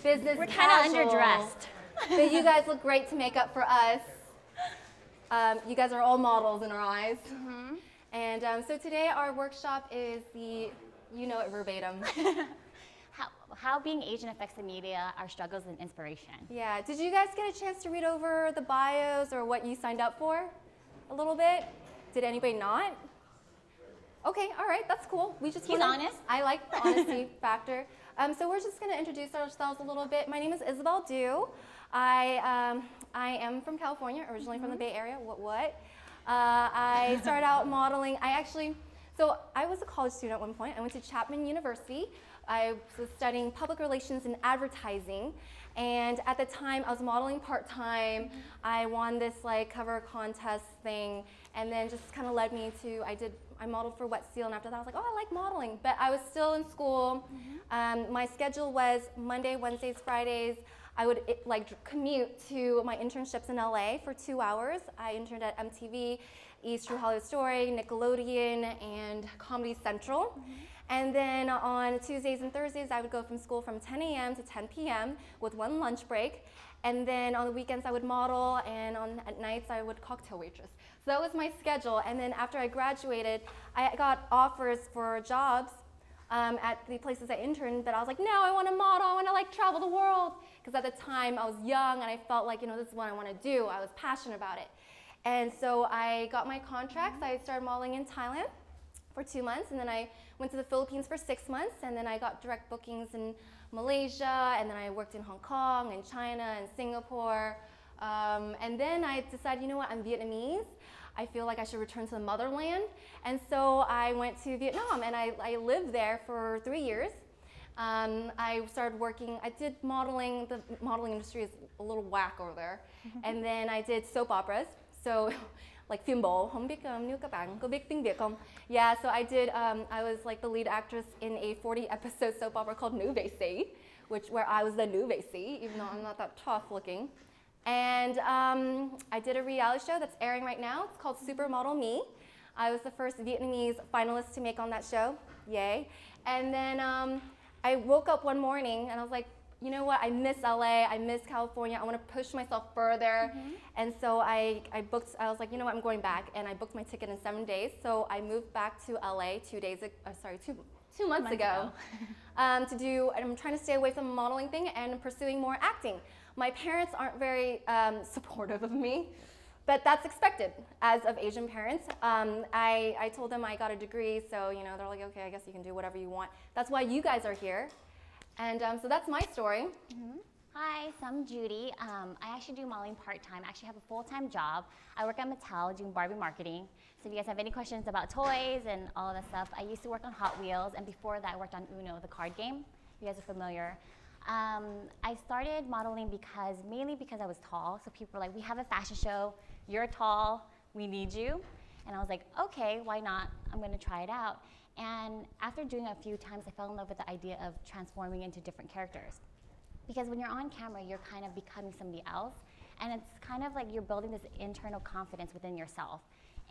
business We're casual. kind of underdressed. But you guys look great to make up for us. You guys are all models in our eyes. Mm-hmm. And so today our workshop is the, you know it verbatim. How being Asian affects the media, our struggles and inspiration. Yeah, did you guys get a chance to read over the bios or what you signed up for a little bit? Did anybody not? Okay, all right, that's cool. He's honest. I like the honesty factor. So we're just gonna introduce ourselves a little bit. My name is Isabelle Du. I am from California, originally from the Bay Area. What? I started out modeling. So I was a college student at one point. I went to Chapman University. I was studying public relations and advertising. And at the time, I was modeling part-time. I won this like cover contest thing, and then just kind of led me to, I modeled for Wet Seal, and after that I was like, oh, I like modeling. But I was still in school. My schedule was Monday, Wednesdays, Fridays. I would commute to my internships in LA for 2 hours. I interned at MTV, East True Hollywood Story, Nickelodeon, and Comedy Central. And then on Tuesdays and Thursdays, I would go from school from 10 a.m. to 10 p.m. with one lunch break. And then on the weekends, I would model, and at nights, I would cocktail waitress. So that was my schedule. And then after I graduated, I got offers for jobs at the places I interned, but I was like, no, I want to model. I want to like travel the world. Because at the time, I was young, and I felt like, this is what I want to do. I was passionate about it. And so I got my contracts. I started modeling in Thailand for 2 months, and then I went to the Philippines for 6 months, and then I got direct bookings in Malaysia, and then I worked in Hong Kong and China and Singapore. And then I decided, you know what, I'm Vietnamese. I feel like I should return to the motherland. And so I went to Vietnam, and I lived there for 3 years. I started working, I did modeling. The modeling industry is a little whack over there. And then I did soap operas. So like phim bộ, không biết nếu các bạn có biết tiếng Việt không? Yeah, so I did, I was like the lead actress in a 40-episode soap opera called Nữ Vệ Sĩ, where I was the Nữ Vệ Sĩ, even though I'm not that tough looking. And I did a reality show that's airing right now. It's called Supermodel Me. I was the first Vietnamese finalist to make on that show, yay. And then I woke up one morning and I was like, you know what, I miss LA, I miss California, I want to push myself further. And so I was like, you know what, I'm going back, and I booked my ticket in 7 days. So I moved back to LA 2 months ago. And I'm trying to stay away from the modeling thing and pursuing more acting. My parents aren't very supportive of me, but that's expected as of Asian parents. I told them I got a degree, so they're like, okay, I guess you can do whatever you want. That's why you guys are here. And so that's my story. Hi, so I'm Judy. I actually do modeling part-time. I actually have a full-time job. I work at Mattel doing Barbie marketing. So if you guys have any questions about toys and all of that stuff, I used to work on Hot Wheels, and before that I worked on Uno, the card game. You guys are familiar. I started modeling mainly because I was tall. So people were like, we have a fashion show, you're tall, we need you. And I was like, okay, why not? I'm gonna try it out. And after doing it a few times, I fell in love with the idea of transforming into different characters. Because when you're on camera, you're kind of becoming somebody else. And it's kind of like you're building this internal confidence within yourself.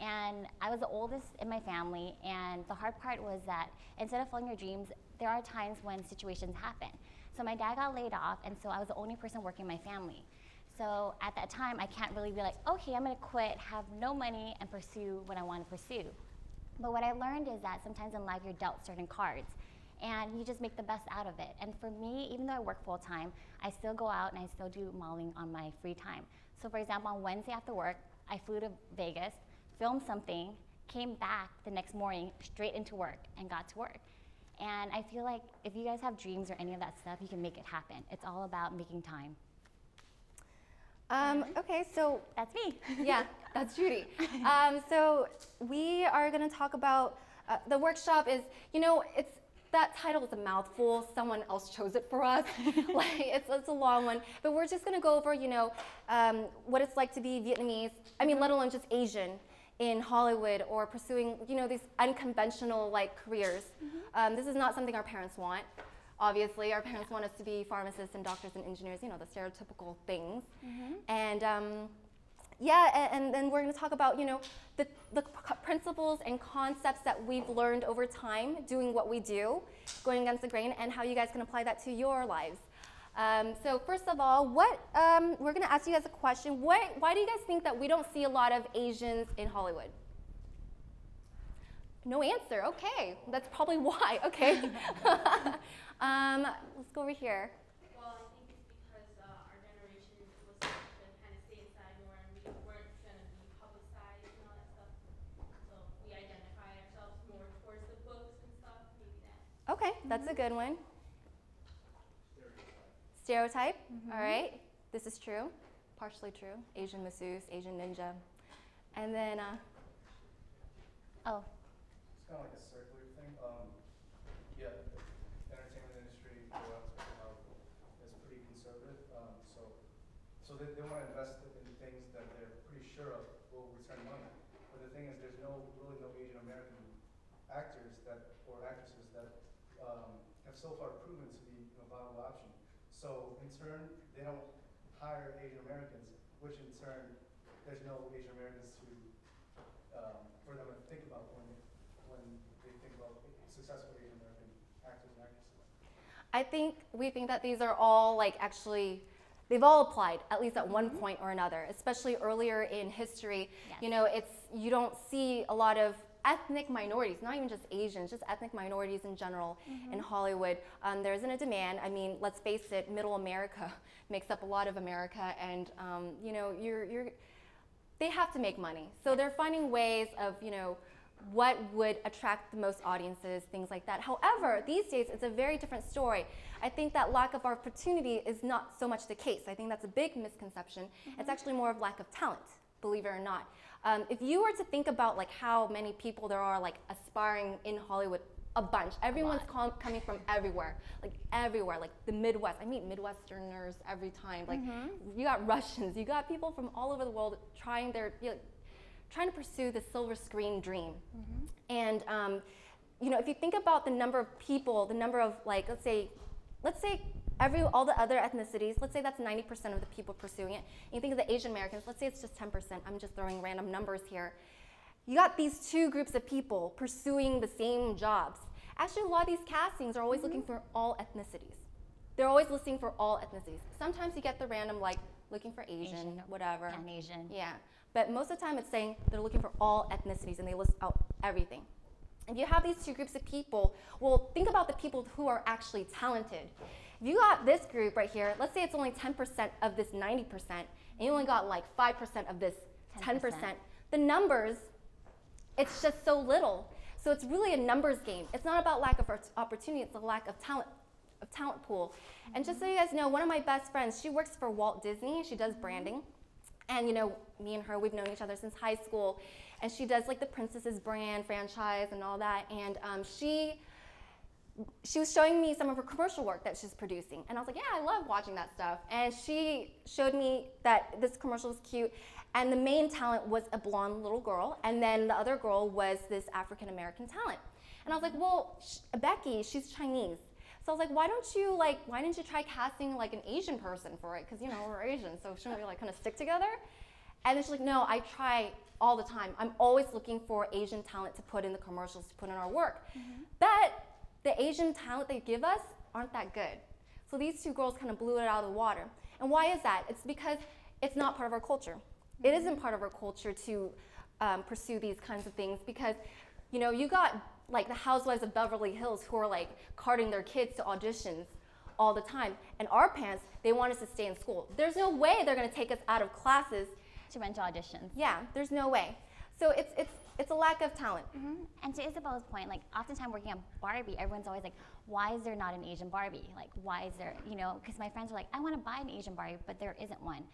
And I was the oldest in my family, and the hard part was that instead of following your dreams, there are times when situations happen. So my dad got laid off, and so I was the only person working in my family. So at that time, I can't really be like, okay, I'm gonna quit, have no money, and pursue what I want to pursue. But what I learned is that sometimes in life you're dealt certain cards, and you just make the best out of it. And for me, even though I work full time, I still go out and I still do modeling on my free time. So for example, on Wednesday after work, I flew to Vegas, filmed something, came back the next morning straight into work and got to work. And I feel like if you guys have dreams or any of that stuff, you can make it happen. It's all about making time. Okay, so that's me. Yeah, that's Judy. So we are going to talk about the workshop is, that title is a mouthful. Someone else chose it for us. It's a long one, but we're just going to go over, what it's like to be Vietnamese. I mean, let alone just Asian in Hollywood or pursuing, these unconventional careers. This is not something our parents want. Obviously, our parents want us to be pharmacists and doctors and engineers, the stereotypical things. And and then we're going to talk about, the principles and concepts that we've learned over time doing what we do, going against the grain, and how you guys can apply that to your lives. So first of all, we're going to ask you guys a question. Why do you guys think that we don't see a lot of Asians in Hollywood? No answer. Okay, that's probably why. Okay. Let's go over here. Well, I think it's because our generation was to kind of stay inside more, and we weren't going to be publicized and all that stuff. So we identify ourselves more towards the books and stuff, maybe that. Okay, that's a good one. Stereotype. All right. This is true. Partially true. Asian masseuse, Asian ninja. And then, Oh, It's kind of like a circular thing. Yeah, the entertainment industry, the is pretty conservative. So they want to invest in things that they're pretty sure of will return money. But the thing is, there's really no Asian American actors or actresses that have so far proven to be a viable option. So in turn, they don't hire Asian Americans, which in turn, there's no Asian Americans for them to think about when they think about successful Asian American actors and actresses. we think that these are all they've all applied at least at one point or another, especially earlier in history. Yes. You know, you don't see a lot of ethnic minorities, not even just Asians, just ethnic minorities in general in Hollywood. There isn't a demand. I mean, let's face it, middle America makes up a lot of America, and you know, they have to make money. So they're finding ways of, you know, what would attract the most audiences, things like that. However, these days it's a very different story. I think that lack of opportunity is not so much the case. I think that's a big misconception. It's actually more of lack of talent, believe it or not. If you were to think about like how many people there are like aspiring in Hollywood, a bunch. Everyone's coming from everywhere, like the Midwest. I meet Midwesterners every time. Like you got Russians, you got people from all over the world trying to pursue the silver screen dream. And you know, if you think about the number of people, the number of like, let's say all the other ethnicities, let's say that's 90% of the people pursuing it. And you think of the Asian Americans, let's say it's just 10%. I'm just throwing random numbers here. You got these two groups of people pursuing the same jobs. Actually, a lot of these castings are always looking for all ethnicities. They're always listing for all ethnicities. Sometimes you get the random, like, looking for Asian, whatever. Pan Asian. Yeah, but most of the time it's saying they're looking for all ethnicities, and they list out everything. If you have these two groups of people, well, think about the people who are actually talented. If you got this group right here, let's say it's only 10% of this 90%, and you only got like 5% of this 10%. The numbers, it's just so little. So it's really a numbers game. It's not about lack of opportunity, it's a lack of talent pool. And just so you guys know, one of my best friends, she works for Walt Disney, she does branding. And you know, me and her, we've known each other since high school. And she does like the Princesses brand franchise and all that. And she was showing me some of her commercial work that she's producing. And I was like, yeah, I love watching that stuff. And she showed me that this commercial was cute. And the main talent was a blonde little girl. And then the other girl was this African American talent. And I was like, well, Becky, she's Chinese. So I was like, why didn't you try casting like an Asian person for it? Because, you know, we're Asian, so shouldn't we like kind of stick together? And then she's like, no, I try all the time. I'm always looking for Asian talent to put in the commercials, to put in our work. But the Asian talent they give us aren't that good. So these two girls kind of blew it out of the water. And why is that? It's because it's not part of our culture. It isn't part of our culture to pursue these kinds of things because, you know, you got like the Housewives of Beverly Hills who are like carting their kids to auditions all the time. And our parents, they want us to stay in school. There's no way they're gonna take us out of classes to rent to auditions. Yeah, there's no way. So it's a lack of talent. And to Isabelle's point, like oftentimes working on Barbie, everyone's always like, why is there not an Asian Barbie? Like, why is there, you know, because my friends are like, I want to buy an Asian Barbie, but there isn't one.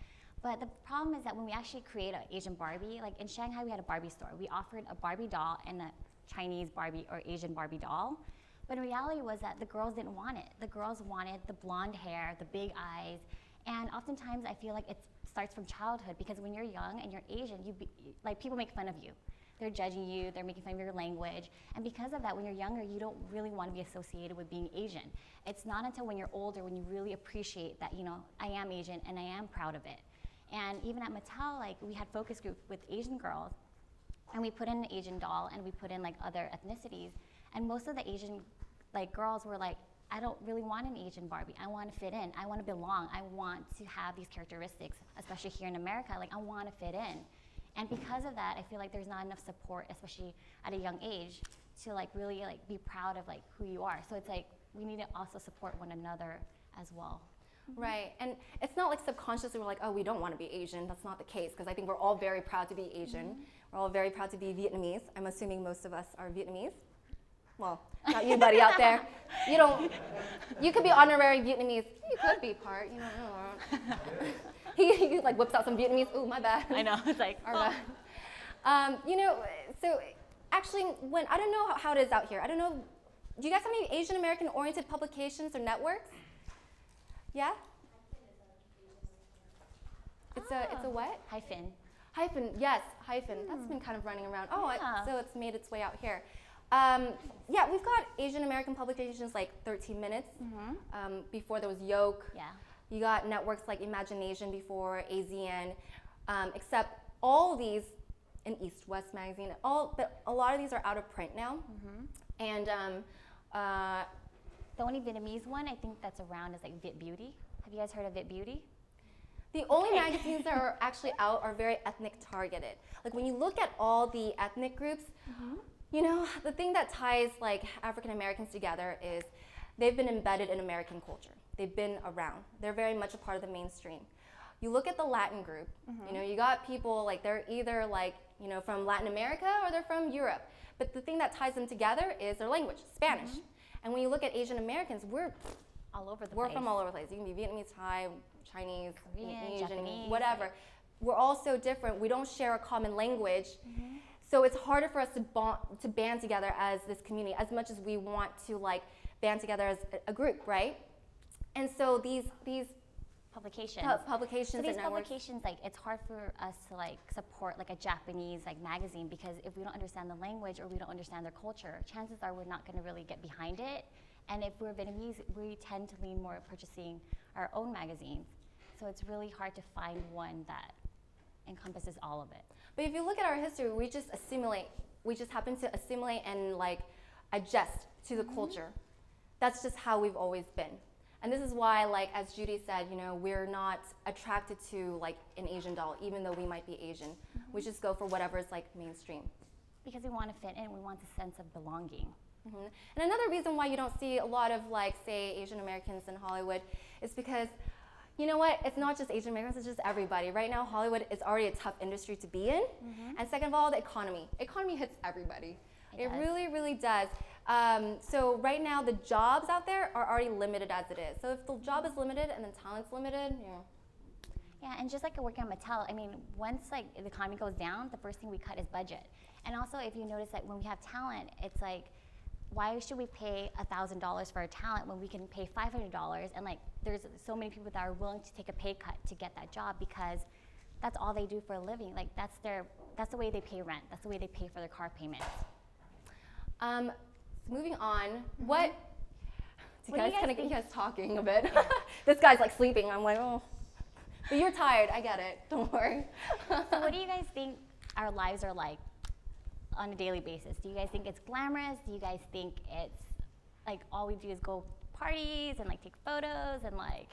But the problem is that when we actually create an Asian Barbie, like in Shanghai, we had a Barbie store. We offered a Barbie doll and a Chinese Barbie or Asian Barbie doll. But in reality was that the girls didn't want it. The girls wanted the blonde hair, the big eyes. And oftentimes I feel like it starts from childhood because when you're young and you're Asian, like people make fun of you. They're judging you, they're making fun of your language. And because of that, when you're younger, you don't really want to be associated with being Asian. It's not until when you're older when you really appreciate that, you know, I am Asian and I am proud of it. And even at Mattel, like we had focus group with Asian girls, and we put in an Asian doll and we put in like other ethnicities. And most of the Asian like girls were like, I don't really want an Asian Barbie. I want to fit in. I want to belong. I want to have these characteristics, especially here in America. Like, I want to fit in. And because of that, I feel like there's not enough support, especially at a young age, to like really like be proud of like who you are. So it's like we need to also support one another as well. Right, and it's not like subconsciously we're like, oh, we don't want to be Asian. That's not the case, because I think we're all very proud to be Asian. We're all very proud to be Vietnamese. I'm assuming most of us are Vietnamese. Well, not you, buddy, out there. You could be honorary Vietnamese. You could be part, you don't know. He like whips out some Vietnamese. Ooh, my bad. I know, it's like, Our bad. So actually, I don't know how it is out here. I don't know, do you guys have any Asian American oriented publications or networks? Yeah? It's a what? Hyphen. Hyphen, yes, hyphen. That's been kind of running around. Oh, Yeah. so it's made its way out here. Yeah, we've got Asian American publications like 13 Minutes. Before there was Yoke. Yeah. You got networks like Imagination before, AZN. Except all these in East West magazine, but a lot of these are out of print now. And The only Vietnamese one I think that's around is like Vit Beauty. Have you guys heard of Vit Beauty? the only magazines that are actually out are very ethnic targeted. Like when you look at all the ethnic groups, you know, the thing that ties like African Americans together is they've been embedded in American culture. They've been around. They're very much a part of the mainstream. You look at the Latin group, you know, you got people like they're either like, you know, from Latin America or they're from Europe. But the thing that ties them together is their language, Spanish. And when you look at Asian Americans, we're All over the we're place. from all over the place. You can be Vietnamese, Thai, Chinese, Korean, Asian, Japanese, whatever. We're all so different. We don't share a common language. So it's harder for us to band together as this community as much as we want to like band together as a group, right? And so these Publications. publications So and these networks. publications, like, it's hard for us to like support like a Japanese like magazine because if we don't understand the language or we don't understand their culture, chances are we're not going to really get behind it. And if we're Vietnamese, we tend to lean more at purchasing our own magazines. So it's really hard to find one that encompasses all of it. But if you look at our history, we just assimilate. We just happen to assimilate and like adjust to the culture. That's just how we've always been. And this is why, like as Judy said, you know, we're not attracted to like an Asian doll, even though we might be Asian. We just go for whatever is like mainstream. Because we want to fit in, we want a sense of belonging. And another reason why you don't see a lot of like, say, Asian Americans in Hollywood is because, you know what, it's not just Asian Americans, it's just everybody. Right now, Hollywood is already a tough industry to be in. And second of all, the economy. Economy hits everybody. It does. really, really does. So right now, the jobs out there are already limited as it is. So if the job is limited and the talent's limited, you know. Yeah, and just like working at Mattel, I mean, once like the economy goes down, the first thing we cut is budget. And also, if you notice that when we have talent, it's like, why should we pay $1,000 for our talent when we can pay $500? And like, there's so many people that are willing to take a pay cut to get that job because that's all they do for a living. Like that's the way they pay rent. That's the way they pay for their car payments. Moving on, what What do you guys kind of get you think? guys talking a bit. This guy's like sleeping. I'm like, oh. But you're tired. I get it. Don't worry. So what do you guys think our lives are like on a daily basis? Do you guys think it's glamorous? Do you guys think it's like all we do is go parties and like take photos and like,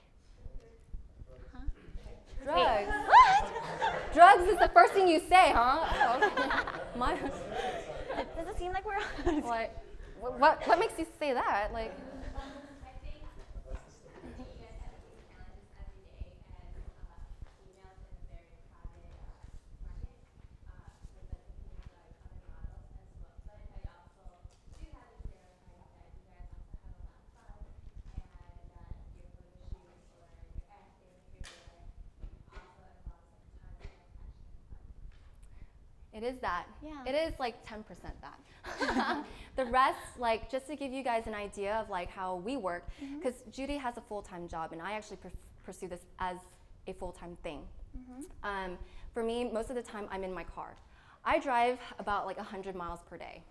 Drugs. what? Drugs is the first thing you say, huh? Okay. My, Does it seem like we're like, what makes you say that? Like, I think you guys have to take challenges every day as females in a very crowded market, like competing with like other models as well. But I also do have the stereotype that you guys also have a lot of fun and your photo shoots or your acting, your doing also involves like tons of passion and fun. it is that. Yeah. It is like 10% that. The rest, like, just to give you guys an idea of like how we work, because Judy has a full-time job and I actually pursue this as a full-time thing. For me, most of the time I'm in my car. I drive about like 100 miles per day.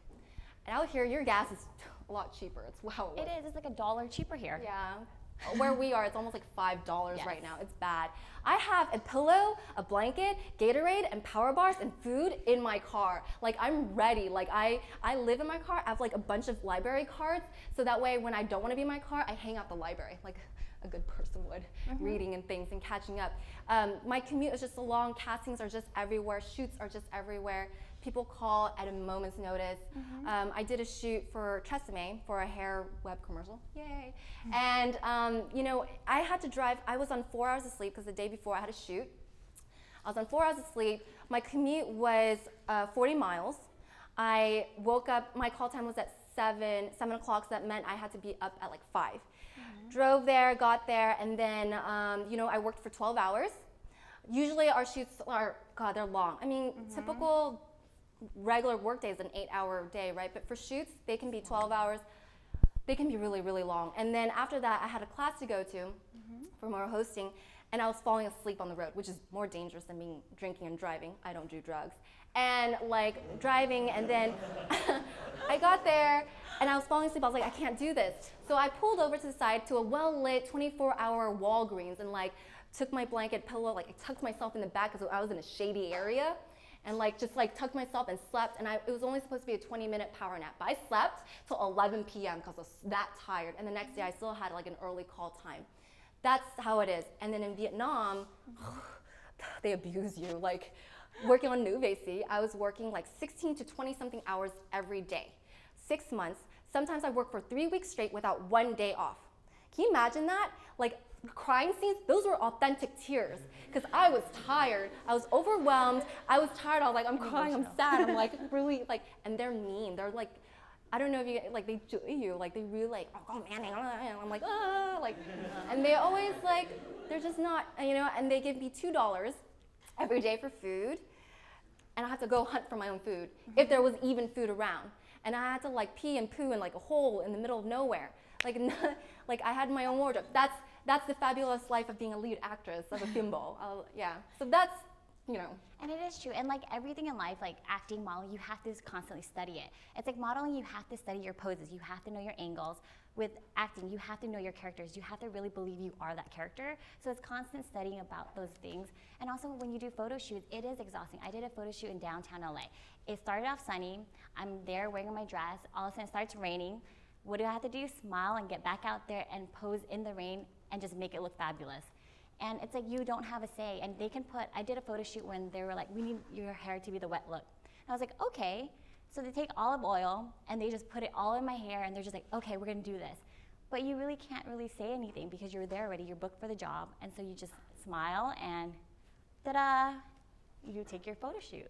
And out here, your gas is a lot cheaper. It's wow. It is. It's like $1 cheaper here. Yeah. Where we are, it's almost like $5 Yes. right now. It's bad. I have a pillow, a blanket, Gatorade, and power bars and food in my car. Like, I'm ready. Like, I live in my car. I have like a bunch of library cards, so that way when I don't want to be in my car, I hang out the library like a good person would, reading and things and catching up. My commute is just so long. Castings are just everywhere. Shoots are just everywhere. People call at a moment's notice. I did a shoot for Tresemme for a hair web commercial. Yay. And, you know, I had to drive. I was on 4 hours of sleep because the day before I had a shoot. I was on 4 hours of sleep. My commute was 40 miles. I woke up, my call time was at 7 o'clock, so that meant I had to be up at like 5. Drove there, got there, and then, you know, I worked for 12 hours. Usually our shoots are, God, they're long. I mean, typical regular work day is an 8-hour day, right? But for shoots, they can be 12 hours. They can be really, really long. And then after that, I had a class to go to for more hosting, and I was falling asleep on the road, which is more dangerous than being drinking and driving. I don't do drugs. And like driving, and then I got there, and I was falling asleep. I was like, I can't do this. So I pulled over to the side to a well-lit 24-hour Walgreens and like took my blanket, pillow, like I tucked myself in the back because I was in a shady area, and like just like tucked myself and slept. And it was only supposed to be a 20-minute power nap, but I slept till 11 p.m. because I was that tired. And the next day I still had like an early call time. That's how it is. And then in Vietnam, they abuse you. Like working on UNAVSA, I was working like 16 to 20 something hours every day. 6 months. Sometimes I worked for 3 weeks straight without 1 day off. Can you imagine that? Like crying scenes, those were authentic tears because I was tired. I was overwhelmed. I was tired. I was like, I'm crying, I'm sad. I'm like really like, and they're mean. They're like, I don't know if you, like they do you, like they really like, oh man, I'm like, ah, like, and they always like, they're just not, you know, and they give me $2 every day for food, and I had to go hunt for my own food if there was even food around. And I had to like pee and poo in like a hole in the middle of nowhere. Like, like I had my own wardrobe. That's the fabulous life of being a lead actress of a film. Yeah, so that's, you know. And it is true. And like everything in life, like acting, modeling, you have to constantly study it. It's like modeling, you have to study your poses. You have to know your angles. With acting, you have to know your characters. You have to really believe you are that character. So it's constant studying about those things. And also when you do photo shoots, it is exhausting. I did a photo shoot in downtown LA. It started off sunny. I'm there wearing my dress. All of a sudden it starts raining. What do I have to do? Smile and get back out there and pose in the rain and just make it look fabulous. And it's like you don't have a say. And they can put, I did a photo shoot when they were like, we need your hair to be the wet look. And I was like, okay. So they take olive oil and they just put it all in my hair and they're just like, okay, we're gonna do this. But you really can't really say anything because you're there already, you're booked for the job. And so you just smile and ta-da, you take your photo shoot.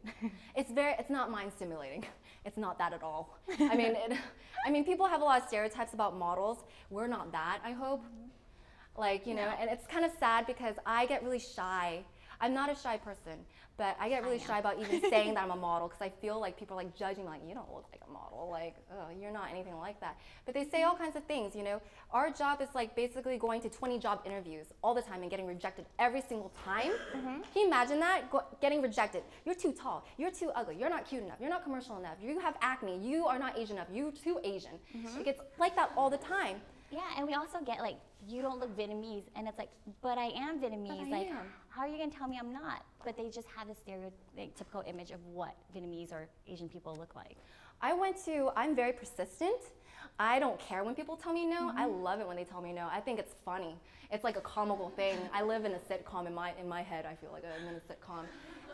It's not mind stimulating. It's not that at all. I mean, people have a lot of stereotypes about models. We're not that, I hope. Like, you know, and it's kind of sad because I get really shy. I'm not a shy person, but I get really shy about even saying that I'm a model because I feel like people are like judging me, like, you don't look like a model, like, oh, you're not anything like that. But they say all kinds of things, you know. Our job is like basically going to 20 job interviews all the time and getting rejected every single time. Can you imagine that? Getting rejected. You're too tall, you're too ugly, you're not cute enough, you're not commercial enough, you have acne, you are not Asian enough, you're too Asian. It gets like that all the time. Yeah, and we also get like, you don't look Vietnamese, and it's like, but I am Vietnamese. Like, how are you gonna tell me I'm not? But they just have this stereotypical image of what Vietnamese or Asian people look like. I'm very persistent. I don't care when people tell me no. I love it when they tell me no. I think it's funny. It's like a comical thing. I live in a sitcom in my head. I feel like I'm in a sitcom.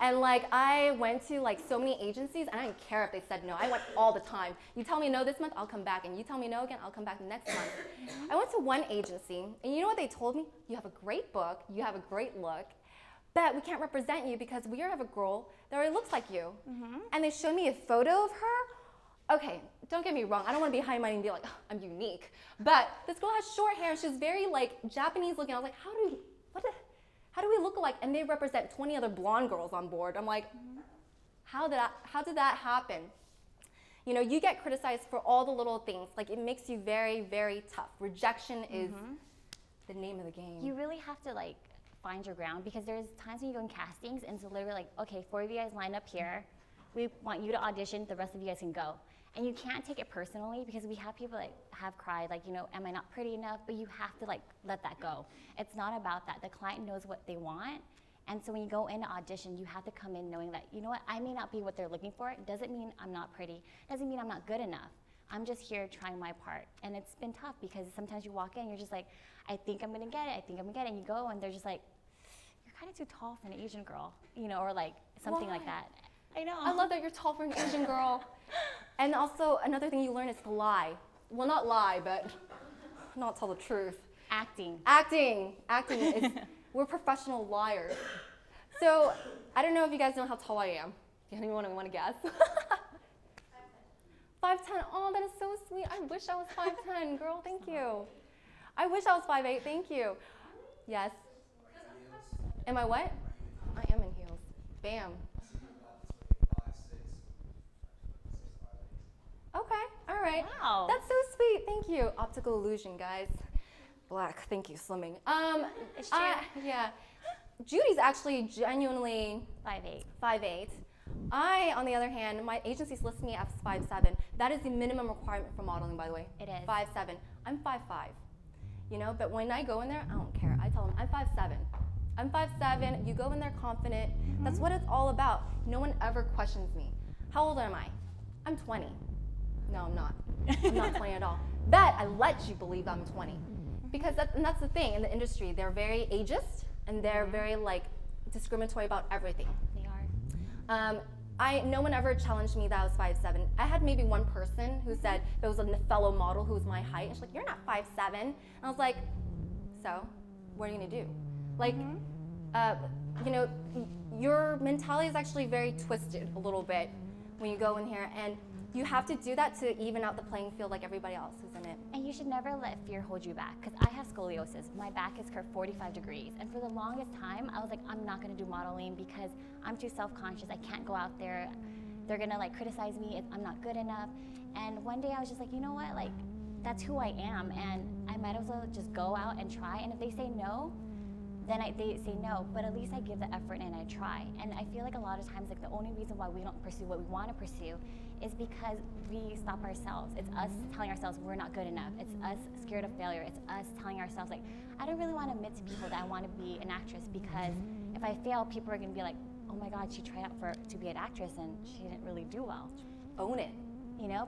And like I went to like so many agencies and I didn't care if they said no. I went all the time. You tell me no this month, I'll come back. And you tell me no again, I'll come back next month. I went to one agency and you know what they told me? You have a great book, you have a great look, but we can't represent you because we have a girl that already looks like you. And they showed me a photo of her. Okay, don't get me wrong, I don't want to be high-minded and be like, oh, I'm unique. But this girl has short hair, she's very like Japanese looking. I was like, how do we look alike? And they represent 20 other blonde girls on board. I'm like, how did that happen? You know, you get criticized for all the little things. Like it makes you very, very tough. Rejection is the name of the game. You really have to like find your ground because there's times when you go in castings and so literally like, okay, 4 of you guys line up here. We want you to audition, the rest of you guys can go. And you can't take it personally because we have people that have cried, like, am I not pretty enough? But you have to let that go. It's not about that. The client knows what they want. And so when you go into audition, you have to come in knowing that, I may not be what they're looking for. It doesn't mean I'm not pretty. It doesn't mean I'm not good enough. I'm just here trying my part. And it's been tough because sometimes you walk in, you're just like, I think I'm gonna get it, I think I'm gonna get it. And you go and they're just like, you're kind of too tall for an Asian girl, or like something like that. I know. I love that you're tall for an Asian girl. And also, another thing you learn is to lie. Well, not lie, but not tell the truth. Acting is, we're professional liars. So, I don't know if you guys know how tall I am. Do anyone want to guess? 5'10". Oh, that is so sweet. I wish I was 5'10", girl. Thank you. I wish I was 5'8". Thank you. Yes. Am I what? I am in heels. Bam. Okay. All right. Wow. That's so sweet. Thank you. Optical illusion, guys. Black. Thank you, slimming. It's true. Yeah. Judy's actually genuinely 5'8". I, on the other hand, my agencies list me as 5'7". That is the minimum requirement for modeling, by the way. It is. 5'7". I'm 5'5". But when I go in there, I don't care. I tell them I'm 5'7". I'm 5'7". You go in there confident. Mm-hmm. That's what it's all about. No one ever questions me. How old am I? I'm 20. No, I'm not. I'm not 20 at all. But I let you believe I'm 20. Because that's the thing in the industry. They're very ageist and they're very discriminatory about everything. They are. No one ever challenged me that I was 5'7". I had maybe one person who said there was a fellow model who was my height. And she's like, "You're not 5'7". And I was like, "So, what are you gonna do?" Like, your mentality is actually very twisted a little bit when you go in here, and you have to do that to even out the playing field like everybody else who's in it. And you should never let fear hold you back, because I have scoliosis. My back is curved 45 degrees, and for the longest time, I was like, I'm not gonna do modeling because I'm too self-conscious. I can't go out there. They're gonna criticize me. I'm not good enough. And one day I was just like, you know what? That's who I am, and I might as well just go out and try. And if they say no, then they say no, but at least I give the effort and I try. And I feel like a lot of times, the only reason why we don't pursue what we want to pursue is because we stop ourselves. It's us telling ourselves we're not good enough. It's us scared of failure. It's us telling ourselves I don't really want to admit to people that I want to be an actress, because if I fail, people are going to be like, oh my God, she tried out to be an actress and she didn't really do well. Own it.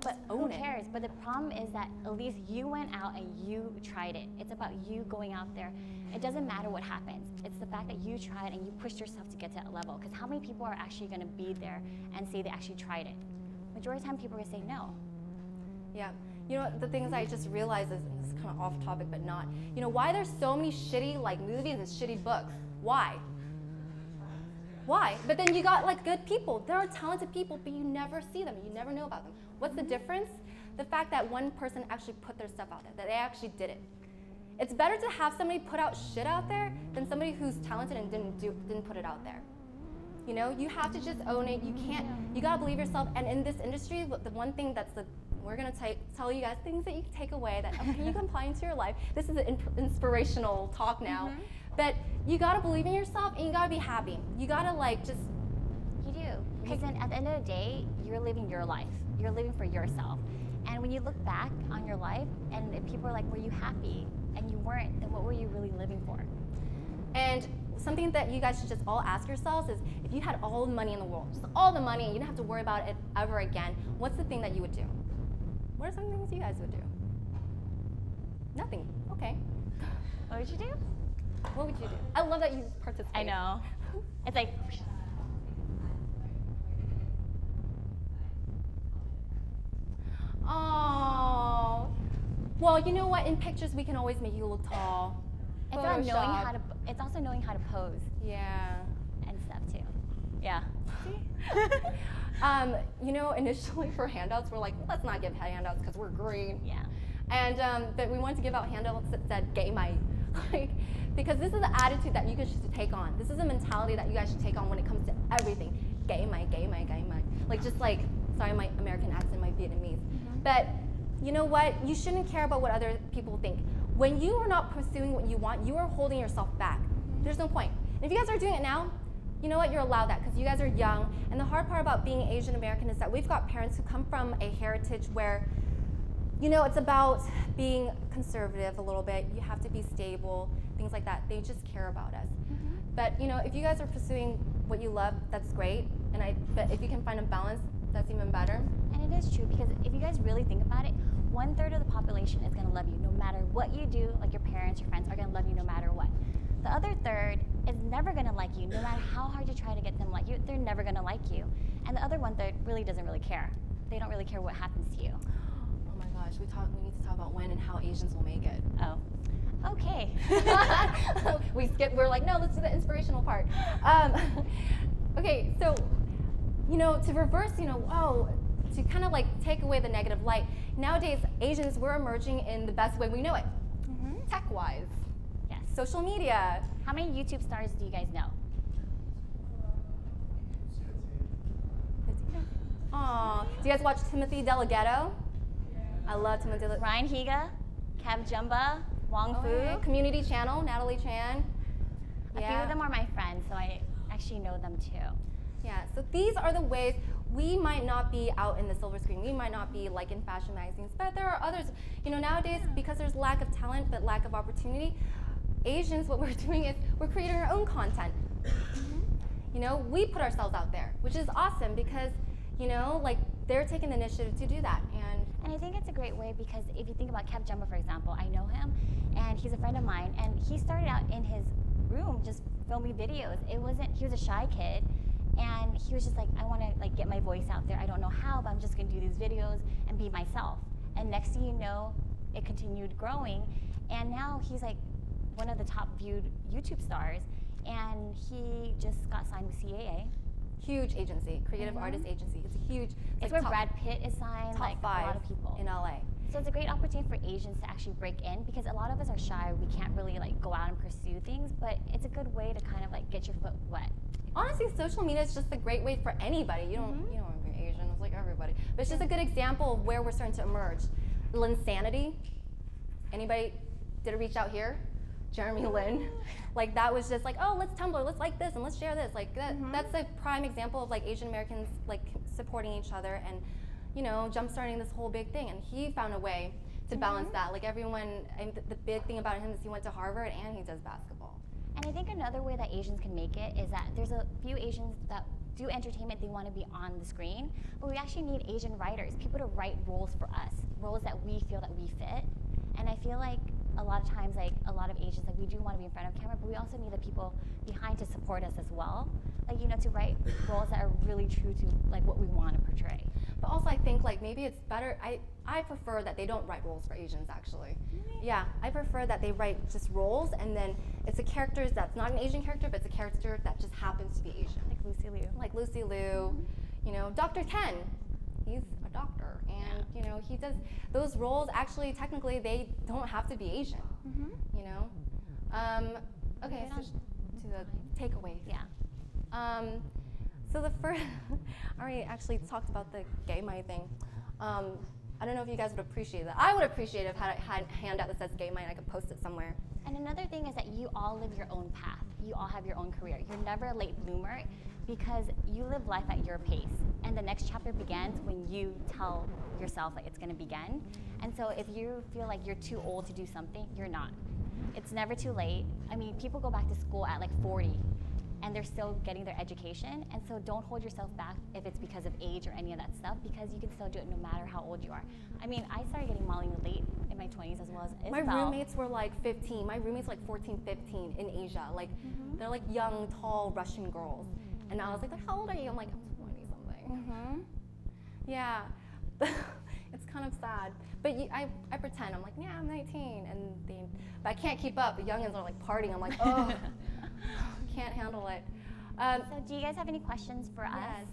But who cares? But the problem is that at least you went out and you tried it. It's about you going out there. It doesn't matter what happens. It's the fact that you tried and you pushed yourself to get to that level. Because how many people are actually going to be there and say they actually tried it? Majority of the time, people are going to say no. Yeah. The things I just realized is, and this is kind of off topic, but not. Why there's so many shitty movies and shitty books? Why? Why? But then you got good people. There are talented people, but you never see them. You never know about them. What's the difference? The fact that one person actually put their stuff out there, that they actually did it. It's better to have somebody put out shit out there than somebody who's talented and didn't put it out there. You have to just own it. You gotta believe yourself. And in this industry, the one thing we're gonna tell you guys things that you can take away that you can apply into your life. This is an inspirational talk now. Mm-hmm. But you gotta believe in yourself and you gotta be happy. You gotta You do. Because then at the end of the day, you're living your life. You're living for yourself. And when you look back on your life and if people are like, were you happy? And you weren't, then what were you really living for? And something that you guys should just all ask yourselves is, if you had all the money in the world, just all the money, and you didn't have to worry about it ever again, what's the thing that you would do? What are some things you guys would do? Nothing. Okay. What would you do? What would you do? I love that you participate. I know. It's like... Oh. Well, you know what? In pictures, we can always make you look tall. It's also knowing how to pose. Yeah. And stuff too. Yeah. Initially for handouts, we're like, let's not give handouts because we're green. Yeah. And but we wanted to give out handouts that said "gay my," because this is the attitude that you guys should take on. This is a mentality that you guys should take on when it comes to everything. Gay my, gay my, gay my. Sorry, my American accent, my Vietnamese. Mm-hmm. But you know what? You shouldn't care about what other people think. When you are not pursuing what you want, you are holding yourself back. There's no point. And if you guys are doing it now, you know what, you're allowed that because you guys are young. And the hard part about being Asian American is that we've got parents who come from a heritage where, you know, it's about being conservative a little bit. You have to be stable, things like that. They just care about us. But you know, if you guys are pursuing what you love, that's great. But if you can find a balance, that's even better. And it is true, because if you guys really think about it, 1/3 of the population is going to love you no matter what you do. Like your parents, your friends are going to love you no matter what. The other third is never going to like you, no matter how hard you try to get them to like you. They're never going to like you. And the other 1/3 really doesn't really care. They don't really care what happens to you. Oh my gosh, we need to talk about when and how Asians will make it. Oh, okay. We're like, no, let's do the inspirational part. Okay, so, you know, to reverse, you know, to kind of like take away the negative light, nowadays, Asians, we're emerging in the best way we know it, tech-wise. Yes. Social media. How many YouTube stars do you guys know? Aw, do you guys watch Timothy Delgado? I love Timothy Delgado. Ryan Higa, Kev Jumba, Wong Fu. Community Channel, Natalie Chan. A few of them are my friends, so I actually know them too. Yeah, so these are the ways we might not be out in the silver screen. We might not be like in fashion magazines, but there are others. You know, nowadays, because there's lack of talent but lack of opportunity, Asians, what we're doing is we're creating our own content. You know, we put ourselves out there, which is awesome because, you know, like they're taking the initiative to do that. And I think it's a great way because if you think about Kev Jumba, for example, I know him and he's a friend of mine, and he started out in his room just filming videos. He was a shy kid, and he was just like, I want to like get my voice out there. I don't know how, but I'm just going to do these videos and be myself. And next thing you know, it continued growing, and now he's like one of the top viewed YouTube stars, and he just got signed with CAA. Huge agency, creative artist agency. It's a huge. It's like where Brad Pitt is signed, like a lot of people in LA. So it's a great opportunity for Asians to actually break in, because a lot of us are shy. We can't really like go out and pursue things, but it's a good way to kind of like get your foot wet. Honestly, social media is just a great way for anybody. You don't want to be Asian. It's like everybody. But it's just a good example of where we're starting to emerge. Linsanity. Anybody did a reach out here? Jeremy Lin. Like that was just like, oh, let's Tumblr, let's like this and let's share this. Like that's a prime example of like Asian Americans like supporting each other and, you know, jump-starting this whole big thing. And he found a way to balance that. Like everyone, and the big thing about him is he went to Harvard and he does basketball. And I think another way that Asians can make it is that there's a few Asians that do entertainment, they want to be on the screen, but we actually need Asian writers, people to write roles for us, roles that we feel that we fit. And I feel like a lot of times, like a lot of Asians, like we do want to be in front of camera, but we also need the people behind to support us as well. Like, you know, to write roles that are really true to like what we want to portray. But also I think like maybe it's better, I prefer that they don't write roles for Asians actually. Yeah, I prefer that they write just roles and then it's a character that's not an Asian character, but it's a character that just happens to be Asian. Like Lucy Liu. Like Lucy Liu, you know, Dr. Ken. He's a doctor, and you know he does those roles. Actually, technically, they don't have to be Asian. You know. Okay, so to the takeaways. Yeah. So the first, I already actually talked about the gay mind thing. I don't know if you guys would appreciate that. I would appreciate it if I had a handout that says gay mind. I could post it somewhere. And another thing is that you all live your own path. You all have your own career. You're never a late bloomer because you live life at your pace. And the next chapter begins when you tell yourself that it's going to begin. And so if you feel like you're too old to do something, you're not. It's never too late. I mean, people go back to school at like 40 and they're still getting their education. And so don't hold yourself back if it's because of age or any of that stuff, because you can still do it no matter how old you are. I mean, I started getting modeling late in my 20s as well as Isabelle. My roommates were like 15. My roommates were like 14, 15 in Asia. Like they're like young, tall Russian girls. And I was like, how old are you? I'm like, I'm 20 something. Yeah, it's kind of sad. But I pretend, I'm like, yeah, I'm 19. But I can't keep up. The youngins are like partying. I'm like, oh, can't handle it. So do you guys have any questions for us? Yes.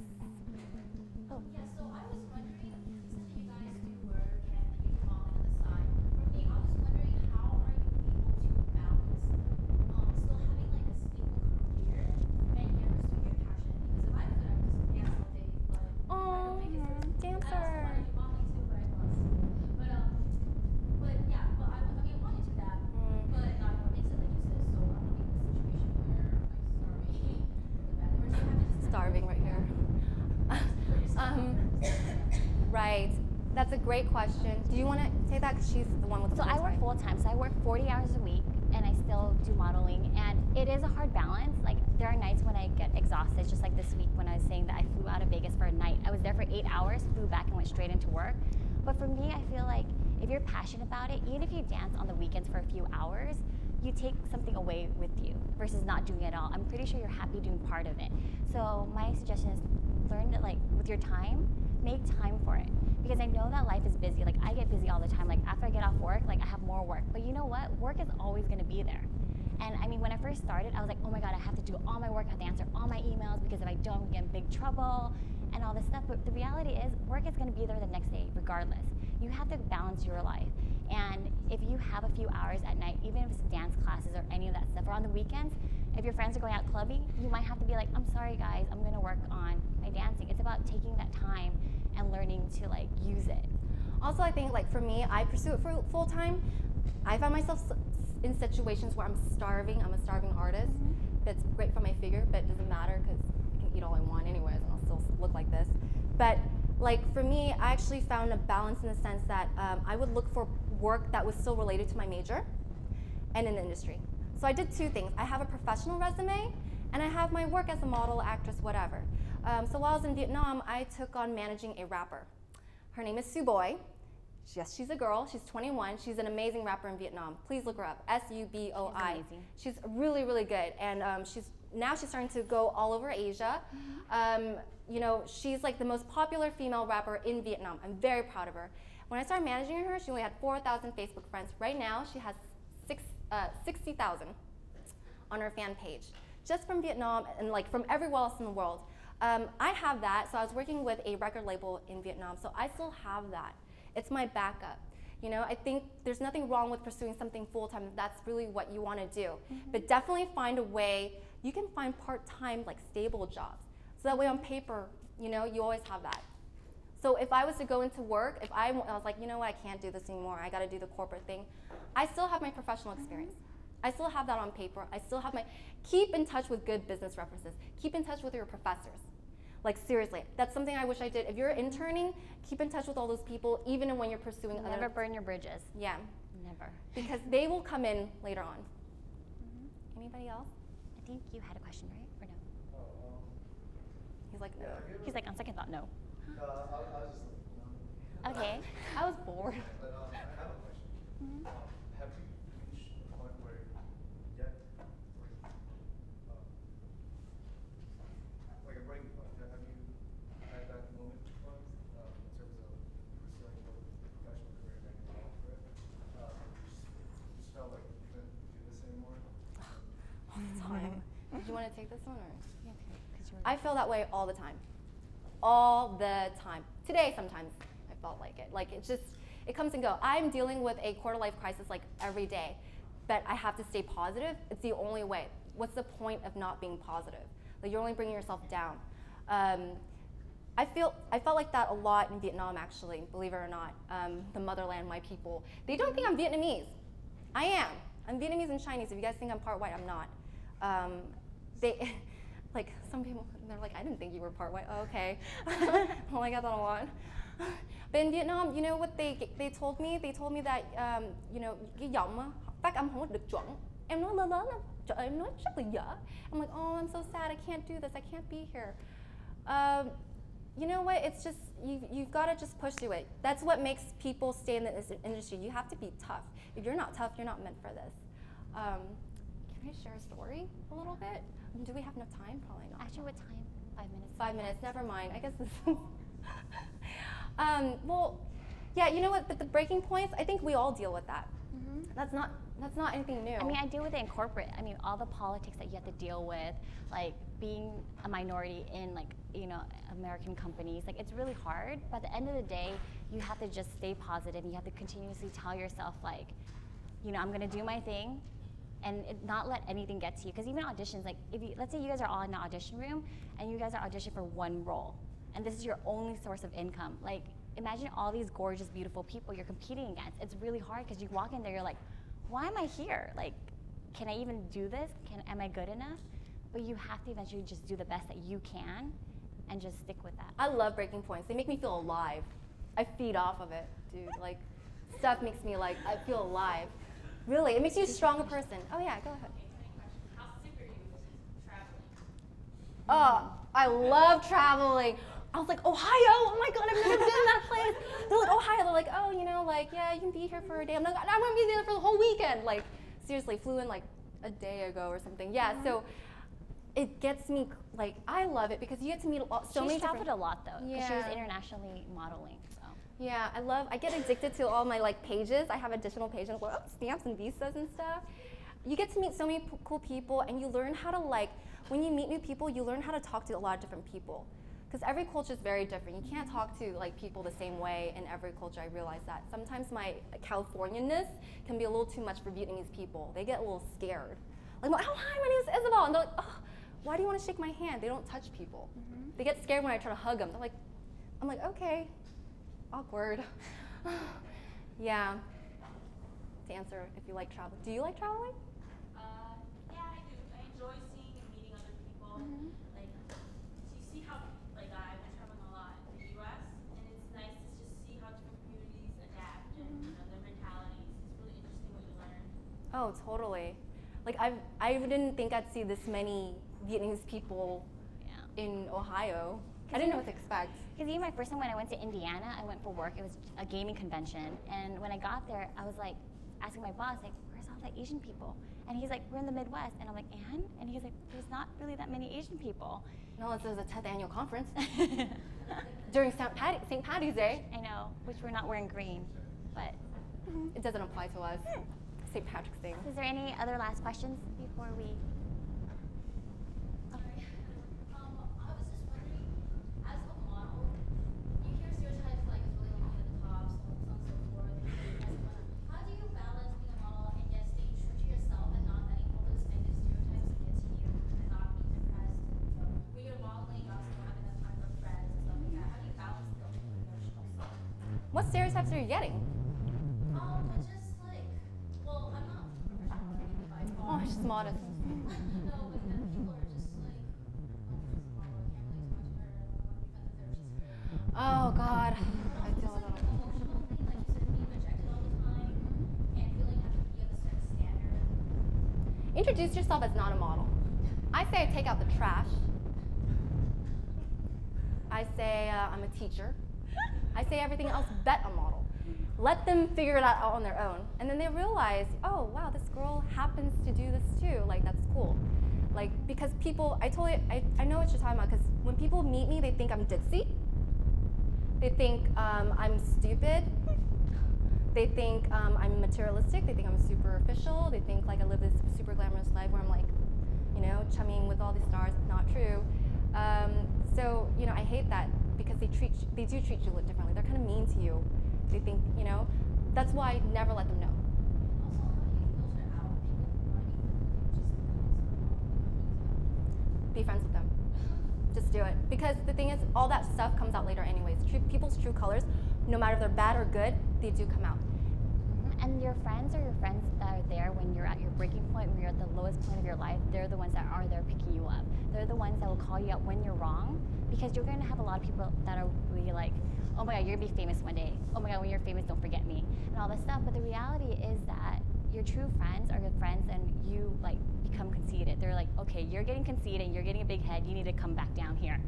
Oh. Yeah, so I was wondering, since you guys do work and you modeling on the side, for me, I was wondering how are you able to balance still having like a stable career and yet pursuing your passion? Because if I could, I would just dance all day, but if I don't make it through. Dancer. I also wanted to modeling too, but I lost. But yeah, but I mean, I wanted to that, but instantly you said, so I'm in a situation where I start making really bad. starving right here. Right. That's a great question. Do you want to take that? Because she's the one with the So I work full time. So I work 40 hours a week, and I still do modeling. And it is a hard balance. Like there are nights when I get exhausted, just like this week when I was saying that I flew out of Vegas for a night. I was there for 8 hours, flew back, and went straight into work. But for me, I feel like if you're passionate about it, even if you dance on the weekends for a few hours, you take something away with you versus not doing it all. I'm pretty sure you're happy doing part of it. So my suggestion is learn that, like, with your time, make time for it. Because I know that life is busy. Like I get busy all the time. Like after I get off work, like I have more work. But you know what? Work is always gonna be there. And I mean, when I first started, I was like, oh my God, I have to do all my work. I have to answer all my emails because if I don't, we get in big trouble and all this stuff. But the reality is work is gonna be there the next day regardless. You have to balance your life. And if you have a few hours at night, even if it's dance classes or any of that stuff, or on the weekends, if your friends are going out clubbing, you might have to be like, I'm sorry guys, I'm gonna work on my dancing. It's about taking that time and learning to like use it. Also, I think like for me, I pursue it for full time. I found myself in situations where I'm starving. I'm a starving artist. That's great for my figure, but it doesn't matter because I can eat all I want anyways and I'll still look like this. But like for me, I actually found a balance in the sense that I would look for work that was still related to my major and in the industry. So I did two things. I have a professional resume and I have my work as a model, actress, whatever. So while I was in Vietnam, I took on managing a rapper. Her name is Sue Boy. Yes, she's a girl. She's 21. She's an amazing rapper in Vietnam. Please look her up. S-U-B-O-I. She's amazing. She's really, really good. And she's starting to go all over Asia. You know, she's like the most popular female rapper in Vietnam. I'm very proud of her. When I started managing her, she only had 4,000 Facebook friends. Right now, she has 60,000 on her fan page, just from Vietnam and like from everywhere else in the world. I have that, so I was working with a record label in Vietnam, so I still have that. It's my backup. You know, I think there's nothing wrong with pursuing something full-time if that's really what you want to do. But definitely find a way, you can find part-time, like stable jobs. So that way on paper, you know, you always have that. So if I was to go into work, if I was like, you know what, I can't do this anymore, I gotta do the corporate thing, I still have my professional experience. I still have that on paper. I still have keep in touch with good business references. Keep in touch with your professors. Like seriously, that's something I wish I did. If you're interning, keep in touch with all those people, even when you're pursuing other. Never burn your bridges. Yeah. Never. Because they will come in later on. Anybody else? I think you had a question, right? Or no? He's like, no. He's like, on second thought, no. I was just like, Okay. I was bored. But I have a question. Have you reached a point where like a breaking point, have you had that moment before in terms of pursuing both the professional career and your own career? You just felt like you couldn't do this anymore? All the time. Do you want to take this one or? I feel that way all the time. All the time. Today, sometimes I felt like it. Like it comes and go. I'm dealing with a quarter-life crisis like every day, but I have to stay positive. It's the only way. What's the point of not being positive? Like you're only bringing yourself down. I felt like that a lot in Vietnam, actually, believe it or not. The motherland, my people. They don't think I'm Vietnamese. I am. I'm Vietnamese and Chinese. If you guys think I'm part white, I'm not. Like some people, they're like, I didn't think you were part white. Oh, okay. Well, I got that a lot. But in Vietnam, you know what they told me? They told me that, you know, cái giọng á, phát âm không có được chuẩn. Em nói lớn lớn, em nói rất là dở. I'm like, oh, I'm so sad. I can't do this. I can't be here. You know what? It's just, you've got to just push through it. That's what makes people stay in this industry. You have to be tough. If you're not tough, you're not meant for this. Can I share a story a little bit? Do we have enough time? Probably not. Actually, what time? 5 minutes. 5 minutes, never mind. I guess this well, yeah, you know what, but the breaking points, I think we all deal with that. That's not anything new. I mean, I deal with it in corporate. I mean, all the politics that you have to deal with, like being a minority in like, you know, American companies, like it's really hard, but at the end of the day, you have to just stay positive and you have to continuously tell yourself like, you know, I'm gonna do my thing and not let anything get to you. Because even auditions, like if you, let's say you guys are all in the audition room and you guys are auditioning for one role and this is your only source of income. Like imagine all these gorgeous, beautiful people you're competing against. It's really hard because you walk in there, you're like, why am I here? Like, can I even do this? Am I good enough? but you have to eventually just do the best that you can and just stick with that. I love breaking points. They make me feel alive. I feed off of it, dude. Like, stuff makes me like, I feel alive. Really, it makes you a stronger person. Oh yeah, go ahead. How sick are you traveling? Oh, I love traveling. I was like, Ohio, oh my God, I've never been in that place. They're like, Ohio, they're like, oh, you know, like, yeah, you can be here for a day. I'm like, I'm gonna be there for the whole weekend. Like, seriously, flew in like a day ago or something. Yeah, so it gets me, like, I love it because you get to meet so many She's traveled different. a lot though, because she was Yeah. internationally modeling, so. Yeah, I get addicted to all my like pages. I have additional pages with stamps and visas and stuff. You get to meet so many cool people and you learn how to like, when you meet new people, you learn how to talk to a lot of different people. Because every culture is very different. You can't talk to like people the same way in every culture. I realize that. Sometimes my Californianness can be a little too much for Vietnamese people. They get a little scared. Like, oh, hi, my name is Isabelle. And they're like, oh, why do you want to shake my hand? They don't touch people. They get scared when I try to hug them. They're like, I'm like, okay. Awkward. Yeah. To answer if you like travel. Do you like traveling? Yeah, I do. I enjoy seeing and meeting other people. Like, you see how, like, I've been traveling a lot in the U.S., and it's nice to just see how different communities adapt and their mentalities. It's really interesting what you learn. Oh, totally. Like I didn't think I'd see this many Vietnamese people in Ohio. I didn't know what to expect. Because even my first time when I went to Indiana, I went for work. It was a gaming convention. And when I got there, I was like asking my boss, like, where's all the Asian people? And he's like, we're in the Midwest. And I'm like, and? And he's like, there's not really that many Asian people. No, this is a 10th annual conference. During St. Patty's Day. I know, which we're not wearing green. But It doesn't apply to us. St. Patrick's Day. is there any other last questions before we? I was just wondering, as a model, you hear stereotypes like it's really only at the top, so on and so forth. How do you balance being a model and yet staying true to yourself and not letting all those negative stereotypes get to you and not being depressed? When you're modeling, you're also having that time for friends and stuff like that. How do you balance those emotional stuff? What stereotypes are you getting? But just like, well, I'm not professional or anything by Oh, far. she's modest. No, but then people are just like, oh, this is a model, I can't relate too much to her, I don't want to be friends with her, she's Oh God. I Just feel like that. an emotional thing, like you said, being rejected all the time and feeling you have to be of a certain standard. Introduce yourself as not a model. I say I take out the trash. I say I'm a teacher. I say everything else but a model. Let them figure it out on their own. And then they realize, oh wow, this girl happens to do this too. Like, that's cool. Like, because people, I know what you're talking about, because when people meet me, they think I'm ditzy. They think I'm stupid. They think I'm materialistic. They think I'm superficial. They think like I live this super glamorous life where I'm like, you know, chumming with all these stars. Not true. So, you know, I hate that because they do treat you differently. They're kind of mean to you. They think, you know, that's why I never let them know. Also, how do you filter out people who want to be friends with you just because Be friends with them. Just do it. Because the thing is, all that stuff comes out later anyways. People's true colors, no matter if they're bad or good, they do come out. And your friends are your friends that are there when you're at your breaking point, when you're at the lowest point of your life. They're the ones that are there picking you up. They're the ones that will call you out when you're wrong, because you're going to have a lot of people that are really like, oh my God, you're going to be famous one day. Oh my God, when you're famous, don't forget me, and all this stuff. But the reality is that your true friends are your friends, and you like become conceited. They're like, okay, you're getting conceited, you're getting a big head, you need to come back down here.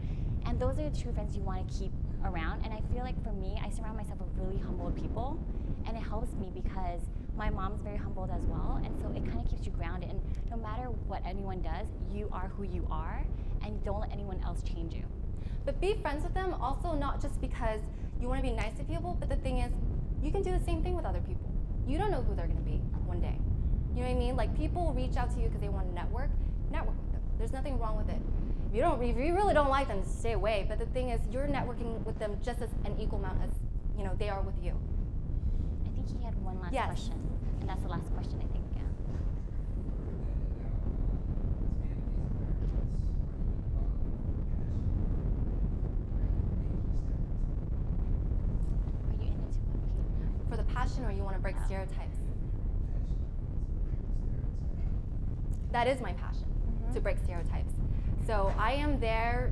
And those are the true friends you want to keep around. And I feel like for me, I surround myself with really humbled people, and it helps me because my mom's very humbled as well, and so it kind of keeps you grounded. And no matter what anyone does, you are who you are, and don't let anyone else change you. But be friends with them also not just because you want to be nice to people, but the thing is, you can do the same thing with other people. You don't know who they're going to be one day. You know what I mean? Like, people reach out to you because they want to network with them. There's nothing wrong with it. If you really don't like them, stay away. But the thing is, you're networking with them just as an equal amount as, you know, they are with you. I think he had one last Yes. question, and that's the last question, I think. Yeah. Are you into what? For the passion, or you want to break stereotypes? That is my passion, to break stereotypes. So I am there.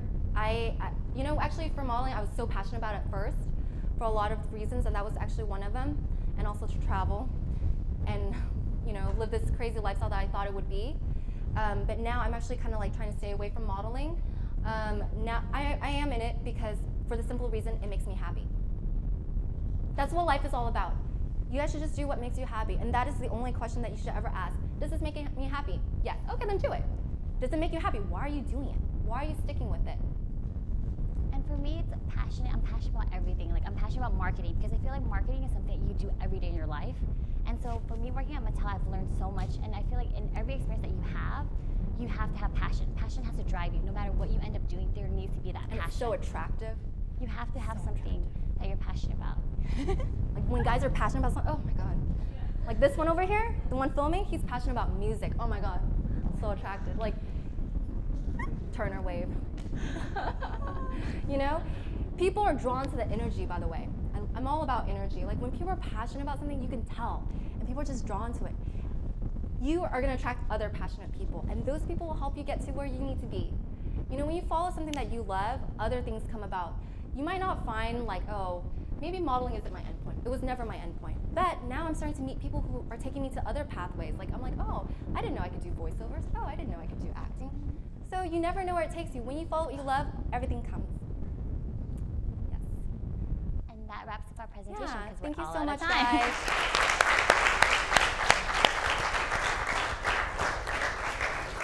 You know, actually for modeling, I was so passionate about it first for a lot of reasons, and that was actually one of them, and also to travel and, you know, live this crazy lifestyle that I thought it would be. But now I'm actually kind of like trying to stay away from modeling. Now I am in it because for the simple reason it makes me happy. That's what life is all about. You guys should just do what makes you happy, and that is the only question that you should ever ask. Does this make me happy? Yes. Okay, then do it. Does it make you happy? Why are you doing it? Why are you sticking with it? And for me, it's passionate. I'm passionate about everything. Like, I'm passionate about marketing because I feel like marketing is something that you do every day in your life. And so for me, working at Mattel, I've learned so much. And I feel like in every experience that you have to have passion. Passion has to drive you. No matter what you end up doing, there needs to be that And passion. it's so attractive. You have to have something that you're passionate about. Like when guys are passionate about something, oh my God. Like this one over here, the one filming, he's passionate about music. Oh my God, so attractive. Like, Turner wave. You know? People are drawn to the energy, by the way. I'm all about energy. Like when people are passionate about something, you can tell. And people are just drawn to it. You are gonna attract other passionate people, and those people will help you get to where you need to be. You know, when you follow something that you love, other things come about. You might not find like, oh, maybe modeling isn't my endpoint. It was never my endpoint. But now I'm starting to meet people who are taking me to other pathways. Like I'm like, oh, I didn't know I could do voiceovers. Oh, I didn't know I could do acting. So you never know where it takes you. When you follow what you love, everything comes. Yes. And that wraps up our presentation Yeah, because thank we're you all so out much, of time. guys.